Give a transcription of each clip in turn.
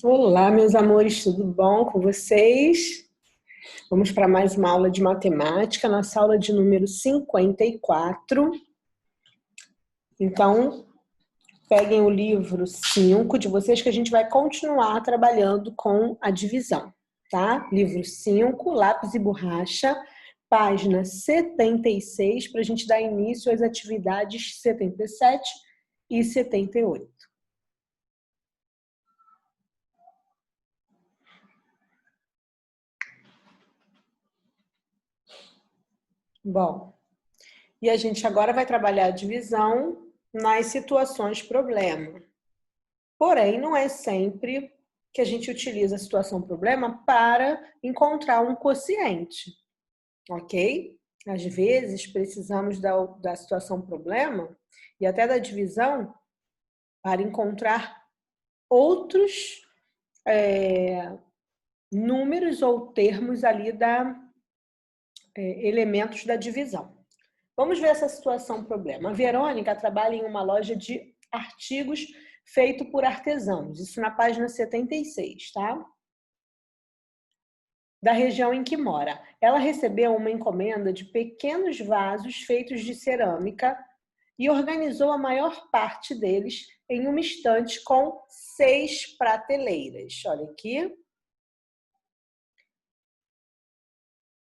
Olá, meus amores, tudo bom com vocês? Vamos para mais uma aula de matemática, nossa aula de número 54. Então, peguem o livro 5 de vocês que a gente vai continuar trabalhando com a divisão, tá? Livro 5, lápis e borracha, página 76, para a gente dar início às atividades 77 e 78. Bom, e a gente agora vai trabalhar a divisão nas situações problema. Porém, não é sempre que a gente utiliza a situação problema para encontrar um quociente, ok? Às vezes, precisamos da situação problema e até da divisão para encontrar outros números ou termos ali elementos da divisão. Vamos ver essa situação problema. A Verônica trabalha em uma loja de artigos feito por artesãos. Isso na página 76, tá? Da região em que mora. Ela recebeu uma encomenda de pequenos vasos feitos de cerâmica e organizou a maior parte deles em uma estante com 6 prateleiras. Olha aqui.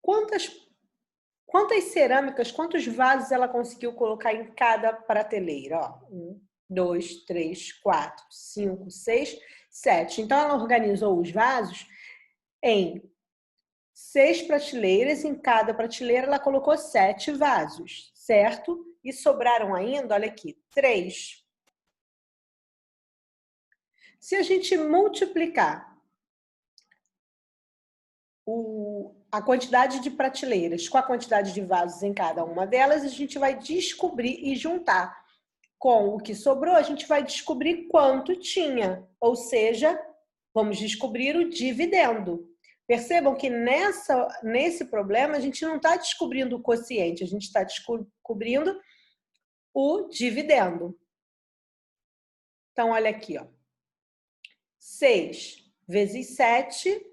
Quantas cerâmicas, quantos vasos ela conseguiu colocar em cada prateleira? Ó, 1, 2, 3, 4, 5, 6, 7. Então, ela organizou os vasos em 6 prateleiras. Em cada prateleira, ela colocou 7 vasos, certo? E sobraram ainda, olha aqui, 3. Se a gente multiplicar a quantidade de prateleiras com a quantidade de vasos em cada uma delas, a gente vai descobrir e juntar com o que sobrou, a gente vai descobrir quanto tinha, ou seja, vamos descobrir o dividendo. Percebam que nesse problema a gente não está descobrindo o quociente, a gente está descobrindo o dividendo. Então, olha aqui, ó. 6 vezes 7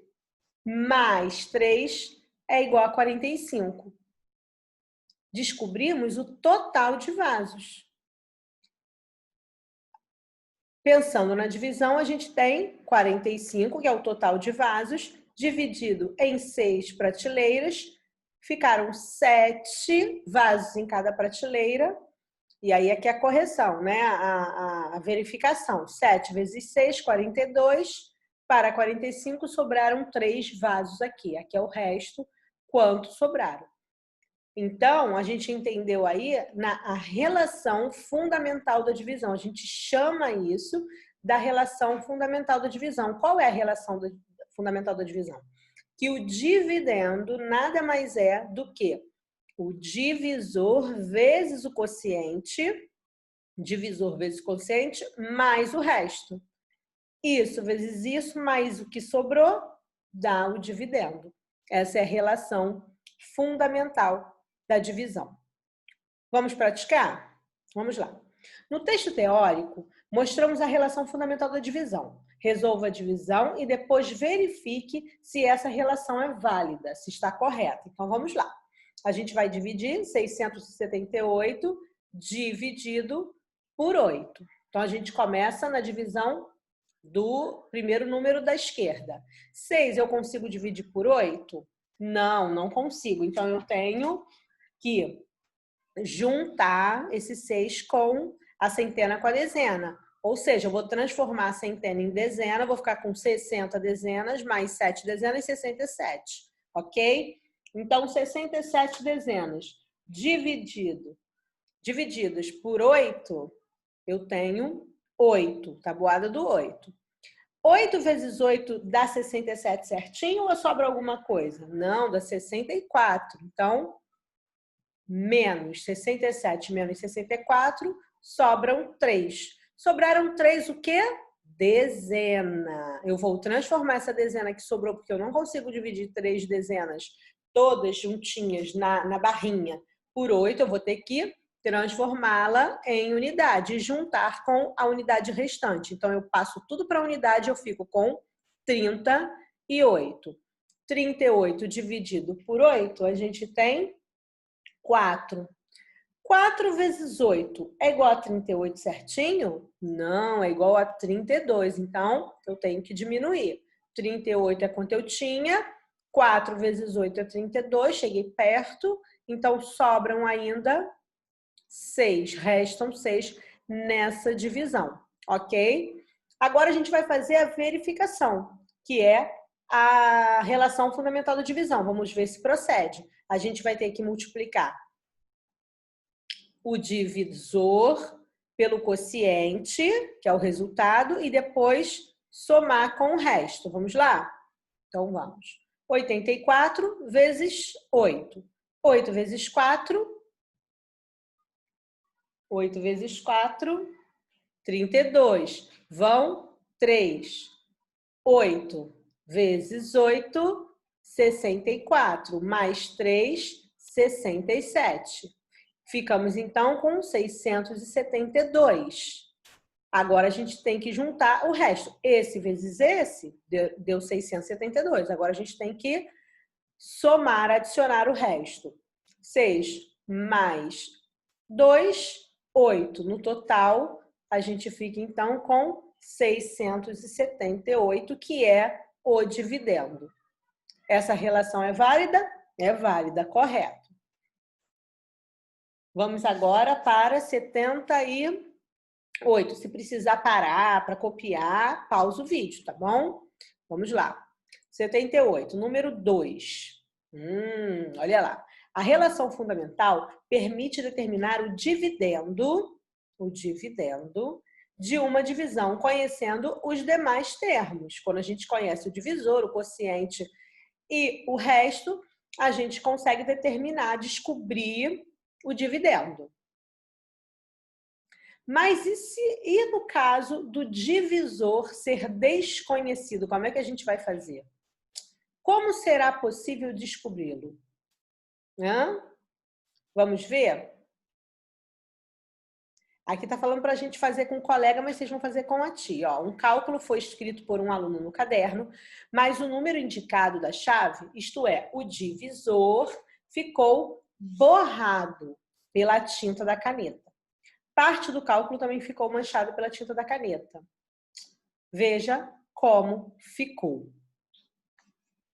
mais 3 é igual a 45. Descobrimos o total de vasos. Pensando na divisão, a gente tem 45, que é o total de vasos, dividido em 6 prateleiras. Ficaram 7 vasos em cada prateleira. E aí aqui a correção, né? A verificação. 7 vezes 6, 42. Para 45, sobraram 3 vasos aqui. Aqui é o resto, quanto sobraram. Então, a gente entendeu aí a relação fundamental da divisão. A gente chama isso da relação fundamental da divisão. Qual é a relação fundamental da divisão? Que o dividendo nada mais é do que o divisor vezes o quociente, mais o resto. Isso vezes isso, mais o que sobrou, dá o dividendo. Essa é a relação fundamental da divisão. Vamos praticar? Vamos lá. No texto teórico, mostramos a relação fundamental da divisão. Resolva a divisão e depois verifique se essa relação é válida, se está correta. Então, vamos lá. A gente vai dividir 678 dividido por 8. Então, a gente começa na divisão do primeiro número da esquerda. 6 eu consigo dividir por 8? Não, não consigo. Então, eu tenho que juntar esse 6 com a centena com a dezena. Ou seja, eu vou transformar a centena em dezena, vou ficar com 60 dezenas, mais 7 dezenas, 67. Ok? Então, 67 dezenas divididos por 8, eu tenho 8, tabuada do 8. 8 vezes 8 dá 67 certinho ou sobra alguma coisa? Não, dá 64. Então, menos 67 menos 64, sobram 3. Sobraram 3 o quê? Dezena. Eu vou transformar essa dezena que sobrou, porque eu não consigo dividir 3 dezenas todas juntinhas na barrinha por 8, eu vou ter que transformá-la em unidade e juntar com a unidade restante. Então, eu passo tudo para a unidade, eu fico com 38. 38 dividido por 8, a gente tem 4. 4 vezes 8 é igual a 38 certinho? Não, é igual a 32. Então, eu tenho que diminuir. 38 é quanto eu tinha. 4 vezes 8 é 32. Cheguei perto. Então, sobram ainda 6. Restam 6 nessa divisão. Ok? Agora, a gente vai fazer a verificação, que é a relação fundamental da divisão. Vamos ver se procede. A gente vai ter que multiplicar o divisor pelo quociente, que é o resultado, e depois somar com o resto. Vamos lá? Então, vamos. 84 vezes 8. 8 vezes 4. 8 vezes 4, 32. Vão 3. 8 vezes 8, 64. Mais 3, 67. Ficamos, então, com 672. Agora, a gente tem que juntar o resto. Esse vezes esse deu 672. Agora, a gente tem que somar, adicionar o resto. 6 mais 2, 8. No total, a gente fica, então, com 678, que é o dividendo. Essa relação é válida? É válida, correto. Vamos agora para 78. Se precisar parar para copiar, pausa o vídeo, tá bom? Vamos lá. 78, número 2. Olha lá. A relação fundamental permite determinar o dividendo de uma divisão, conhecendo os demais termos. Quando a gente conhece o divisor, o quociente e o resto, a gente consegue determinar, descobrir o dividendo. Mas e no caso do divisor ser desconhecido? Como é que a gente vai fazer? Como será possível descobri-lo? Vamos ver? Aqui está falando para a gente fazer com o colega, mas vocês vão fazer com a tia. Ó, um cálculo foi escrito por um aluno no caderno, mas o número indicado da chave, isto é, o divisor, ficou borrado pela tinta da caneta. Parte do cálculo também ficou manchada pela tinta da caneta. Veja como ficou.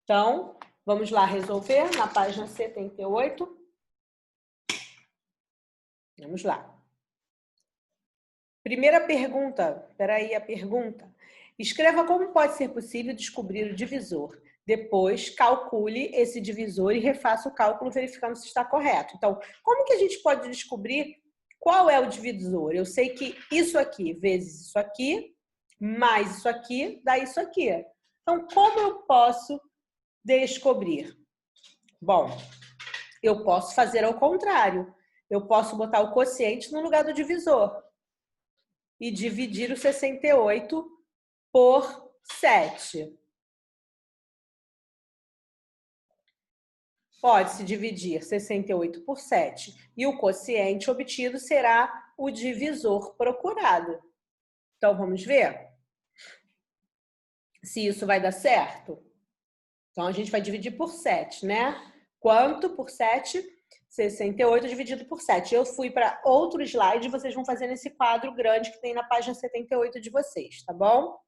Então, vamos lá resolver na página 78. Vamos lá. Primeira pergunta, peraí, a pergunta. Escreva como pode ser possível descobrir o divisor. Depois, calcule esse divisor e refaça o cálculo verificando se está correto. Então, como que a gente pode descobrir qual é o divisor? Eu sei que isso aqui vezes isso aqui, mais isso aqui, dá isso aqui. Então, como eu posso descobrir? Bom, eu posso fazer ao contrário. Eu posso botar o quociente no lugar do divisor e dividir o 68 por 7. Pode-se dividir 68 por 7 e o quociente obtido será o divisor procurado. Então, vamos ver se isso vai dar certo? Então, a gente vai dividir por 7, né? Quanto por 7? 68 dividido por 7. Eu fui para outro slide, vocês vão fazer nesse quadro grande que tem na página 78 de vocês, tá bom?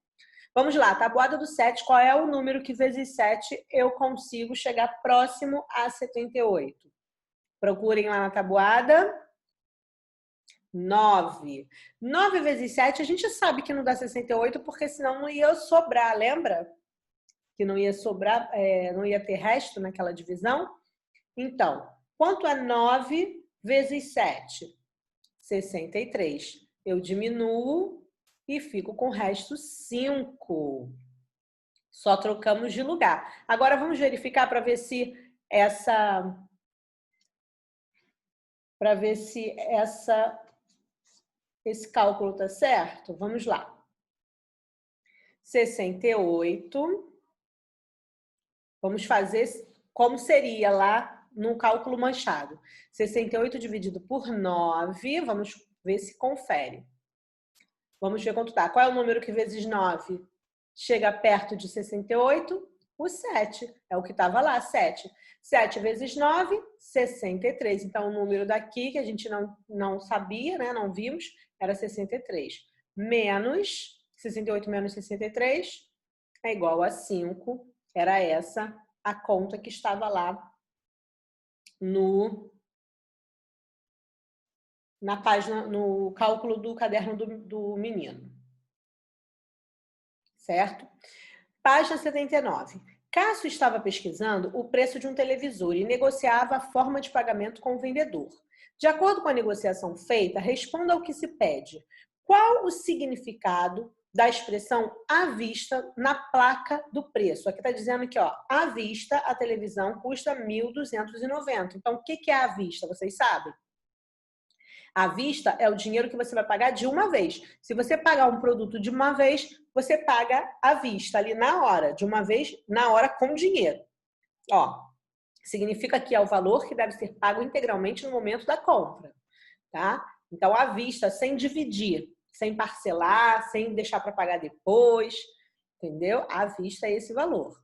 Vamos lá, tabuada do 7, qual é o número que vezes 7 eu consigo chegar próximo a 78? Procurem lá na tabuada. 9. 9 vezes 7, a gente sabe que não dá 68, porque senão não ia sobrar, lembra? Que não ia sobrar, não ia ter resto naquela divisão. Então, quanto é 9 vezes 7? 63. Eu diminuo e fico com o resto 5. Só trocamos de lugar. Agora vamos verificar para ver se esse cálculo tá certo. Vamos lá. 68. Vamos fazer como seria lá no cálculo manchado. 68 dividido por 9, vamos ver se confere. Vamos ver quanto dá. Qual é o número que vezes 9 chega perto de 68? O 7. É o que estava lá, 7. 7 vezes 9, 63. Então, o número daqui, que a gente não sabia, né? Não vimos, era 63. Menos 68 menos 63 é igual a 5. Era essa a conta que estava lá na página, no cálculo do caderno do menino. Certo? Página 79. Cássio estava pesquisando o preço de um televisor e negociava a forma de pagamento com o vendedor. De acordo com a negociação feita, responda ao que se pede. Qual o significado da expressão à vista na placa do preço? Aqui está dizendo que, ó, à vista, a televisão custa R$ 1.290. Então, o que é à vista? Vocês sabem? À vista é o dinheiro que você vai pagar de uma vez. Se você pagar um produto de uma vez, você paga à vista, ali na hora, de uma vez, na hora, com dinheiro. Ó, significa que é o valor que deve ser pago integralmente no momento da compra, tá? Então, à vista, sem dividir, sem parcelar, sem deixar para pagar depois, entendeu? À vista é esse valor.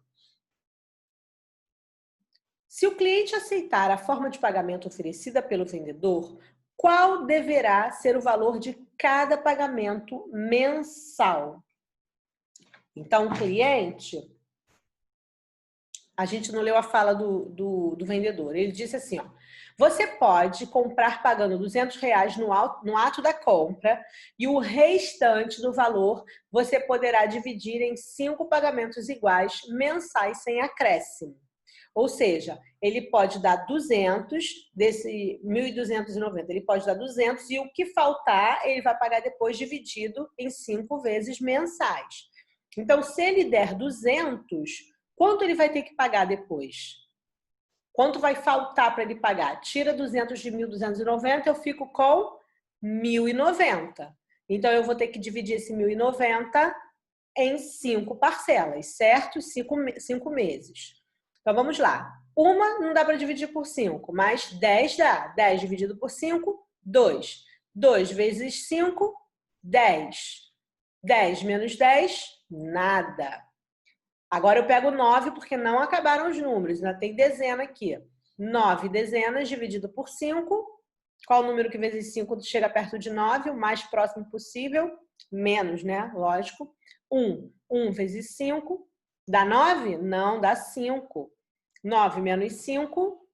Se o cliente aceitar a forma de pagamento oferecida pelo vendedor, qual deverá ser o valor de cada pagamento mensal? Então, o cliente, a gente não leu a fala do vendedor. Ele disse assim, ó, você pode comprar pagando R$200 no ato da compra e o restante do valor você poderá dividir em 5 pagamentos iguais mensais sem acréscimo. Ou seja, ele pode dar 200 desse 1.290, ele pode dar 200 e o que faltar ele vai pagar depois dividido em 5 vezes mensais. Então, se ele der 200, quanto ele vai ter que pagar depois? Quanto vai faltar para ele pagar? Tira 200 de 1.290, eu fico com 1.090. Então, eu vou ter que dividir esse 1.090 em 5 parcelas, certo? 5 meses. Então, vamos lá. Uma não dá para dividir por 5, mas 10 dá. 10 dividido por 5, 2. 2 vezes 5, 10. 10 menos 10, nada. Agora eu pego 9 porque não acabaram os números. Ainda tem dezena aqui. 9 dezenas dividido por 5. Qual o número que vezes 5 chega perto de 9? O mais próximo possível. Menos, né? Lógico. 1. 1 vezes 5. Dá 9? Não, dá 5. 9 menos 5,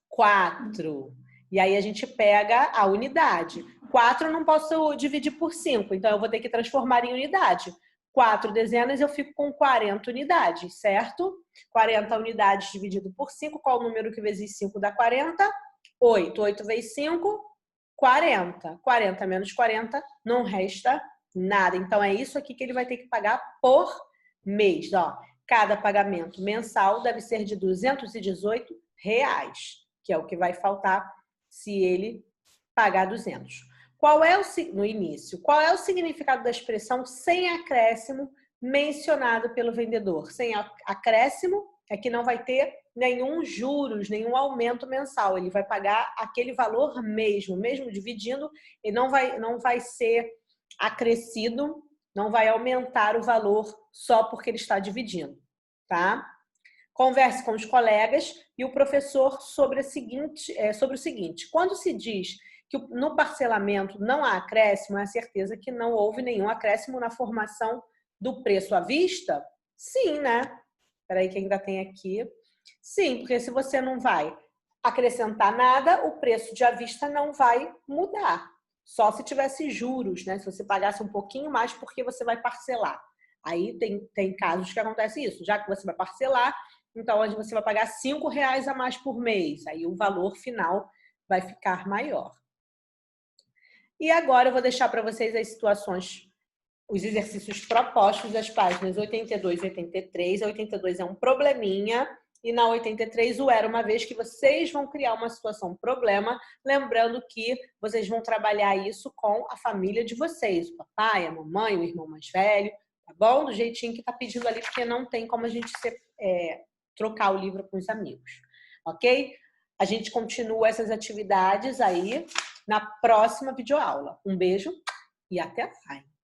4. E aí a gente pega a unidade. 4 eu não posso dividir por 5, então eu vou ter que transformar em unidade. 4 dezenas eu fico com 40 unidades, certo? 40 unidades dividido por 5, qual o número que vezes 5 dá 40? 8. 8 vezes 5, 40. 40 menos 40, não resta nada. Então é isso aqui que ele vai ter que pagar por mês, ó. Cada pagamento mensal deve ser de R$218, que é o que vai faltar se ele pagar 200. No início, qual é o significado da expressão sem acréscimo mencionado pelo vendedor? Sem acréscimo é que não vai ter nenhum juros, nenhum aumento mensal. Ele vai pagar aquele valor mesmo dividindo, ele não vai ser acrescido, não vai aumentar o valor só porque ele está dividindo, tá? Converse com os colegas e o professor sobre o seguinte: quando se diz que no parcelamento não há acréscimo, é a certeza que não houve nenhum acréscimo na formação do preço à vista? Sim, né? Espera aí que ainda tem aqui. Sim, porque se você não vai acrescentar nada, o preço de à vista não vai mudar. Só se tivesse juros, né? Se você pagasse um pouquinho mais porque você vai parcelar. Aí tem casos que acontece isso. Já que você vai parcelar, então hoje você vai pagar R$5 a mais por mês. Aí o valor final vai ficar maior. E agora eu vou deixar para vocês as situações, os exercícios propostos das páginas 82 e 83. A 82 é um probleminha. E na 83, o era uma vez, que vocês vão criar uma situação problema, lembrando que vocês vão trabalhar isso com a família de vocês, o papai, a mamãe, o irmão mais velho, tá bom? Do jeitinho que tá pedindo ali, porque não tem como a gente trocar o livro com os amigos. ok? A gente continua essas atividades aí na próxima videoaula. Um beijo e até mais!